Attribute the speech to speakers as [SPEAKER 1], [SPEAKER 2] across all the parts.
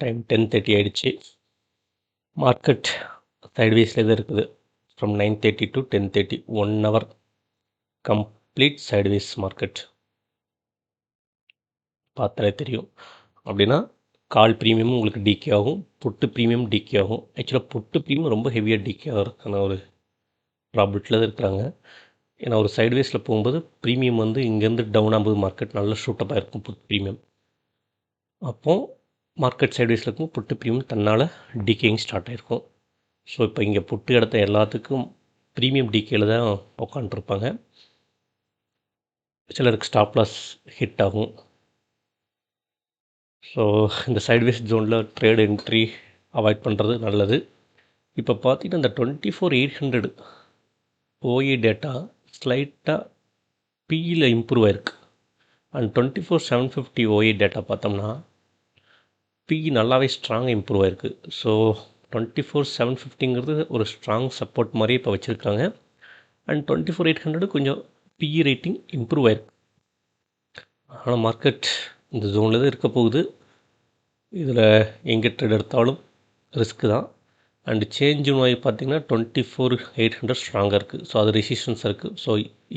[SPEAKER 1] Time 10:30 ஆயிடுச்சு. Market சைட்வேஸில் தான் இருக்குது. From 9:30 to 10:30 1 hour complete sideways market. பார்த்தாலே தெரியும். அப்படின்னா கால் ப்ரீமியமும் உங்களுக்கு டிகே ஆகும், புட்டு ப்ரீமியம் டிகே ஆகும். ஆக்சுவலாக புட்டு ப்ரீமியம் ரொம்ப ஹெவியாக டிகே ஆகிறதுக்கான ஒரு ப்ராபிட்டில் தான் இருக்கிறாங்க. ஏன்னா ஒரு சைட்வேஸில் போகும்போது ப்ரீமியம் வந்து இங்கேருந்து டவுன் ஆகும்போது மார்க்கெட் நல்லா ஷூட்டப்பாக இருக்கும் புட் ப்ரீமியம். அப்போது மார்க்கெட் சைட்வேஸில் இருக்கும் புட்டு ப்ரீமியம் தன்னால் டிகேயிங் ஸ்டார்ட் ஆகிருக்கும். ஸோ இப்போ இங்கே புட்டு எடுத்த எல்லாத்துக்கும் ப்ரீமியம் டிகேயில் தான் உட்காண்ட்ருப்பாங்க. சிலருக்கு ஸ்டாப் லாஸ் ஹிட் ஆகும். ஸோ இந்த சைட்வேஸ் ஜோனில் ட்ரேட் என்ட்ரி அவாய்ட் பண்ணுறது நல்லது. இப்போ பார்த்தீங்கன்னா இந்த 24,800 ஓஏ டேட்டா ஸ்லைட்டாக பியில் இம்ப்ரூவ் ஆயிருக்கு. அண்ட் 24,750 ஓஏ டேட்டா பார்த்தோம்னா பிஇ நல்லாவே ஸ்ட்ராங்காக இம்ப்ரூவ் ஆயிருக்கு. ஸோ 24,750ங்கிறது ஒரு ஸ்ட்ராங் சப்போர்ட் மாதிரி இப்போ வச்சுருக்காங்க. அண்ட் 24,800 கொஞ்சம் பிஇ ரேட்டிங் இம்ப்ரூவ் ஆயிருக்கு. ஆனால் மார்க்கெட் இந்த ஜோனில் தான் இருக்க போகுது. இதில் எங்கே ட்ரேட் எடுத்தாலும் ரிஸ்க்கு தான். அண்டு சேஞ்ச் நோய் பார்த்திங்கன்னா 24,800 ஸ்ட்ராங்காக இருக்குது. ஸோ அது ரெசிஸ்டன்ஸாக இருக்குது. ஸோ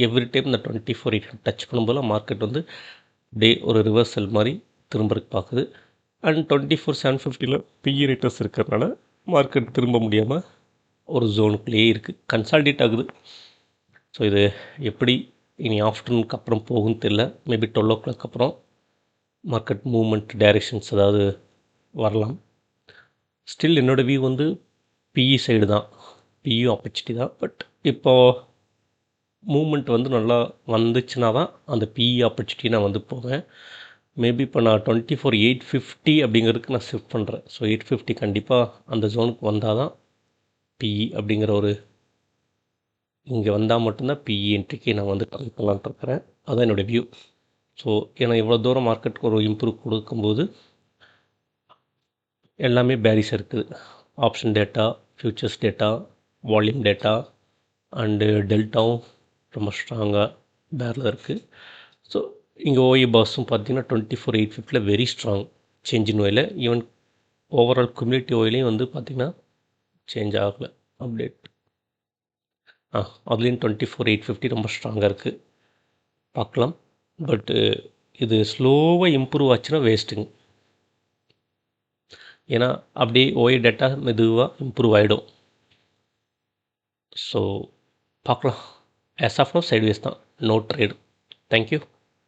[SPEAKER 1] எவ்ரி டைம் இந்த 24,800 டச் பண்ணும்போது மார்க்கெட் வந்து டே ஒரு ரிவர்சல் மாதிரி திரும்பறதுக்கு பார்க்குது. அண்ட் 24,750 பிஇ ரேட்டர்ஸ் இருக்கிறதுனால மார்க்கெட் திரும்ப முடியாமல் ஒரு ஜோனுக்குள்ளேயே இருக்குது, கன்சால்டேட் ஆகுது. ஸோ இது எப்படி இனி ஆஃப்டர்நூனுக்கு அப்புறம் போகும்னு தெரியல. மேபி 12 o'clock அப்புறம் மார்க்கெட் மூவ்மெண்ட் டைரெக்ஷன்ஸ் அதாவது வரலாம். ஸ்டில் என்னோடய வியூ வந்து பிஇ சைடு தான், பிஇ ஆப்பர்ச்சுனிட்டி தான். பட் இப்போது மூவ்மெண்ட் வந்து நல்லா வந்துச்சுன்னா தான் அந்த பிஇ ஆப்பர்ச்சுனிட்டி நான் வந்து போவேன். மேபி இப்போ நான் 24,850 அப்படிங்கிறதுக்கு நான் ஷிஃப்ட் பண்ணுறேன். ஸோ 850 கண்டிப்பாக அந்த ஜோனுக்கு வந்தால் தான் பிஇ அப்படிங்கிற ஒரு இங்கே வந்தால் மட்டும்தான் பிஇ என்ட்ரிக்கு நான் வந்து ட்ரை பண்ணலான்ட்டு இருக்கிறேன். அதுதான் என்னோடய வியூ. ஸோ ஏன்னா இவ்வளோ தூரம் மார்க்கெட்டுக்கு ஒரு இம்ப்ரூவ் கொடுக்கும்போது எல்லாமே பேரிஸாக இருக்குது. Option data, futures data, volume data and டெல்டாவும் ரொம்ப ஸ்ட்ராங்காக பேரில் இருக்குது. ஸோ இங்கே ஓஏ பாஸும் பார்த்தீங்கன்னா 24,850 very strong change in OI. Even overall community ஓயிலையும் வந்து பார்த்திங்கன்னா சேஞ்ச் ஆகலை அப்டேட். அதுலேயும் 24,850 ரொம்ப ஸ்ட்ராங்காக இருக்குது, பார்க்கலாம். பட்டு இது ஸ்லோவாக இம்ப்ரூவ் ஆச்சுன்னா வேஸ்ட்டுங்க. ஏன்னா அப்படியே ஓஏ டேட்டா மெதுவாக இம்ப்ரூவ் ஆகிடும். ஸோ பார்க்கலாம். ஆஸ் ஆஃப் நோ சைட்வேஸ் தான், நோ ட்ரேடு. தேங்க்யூ.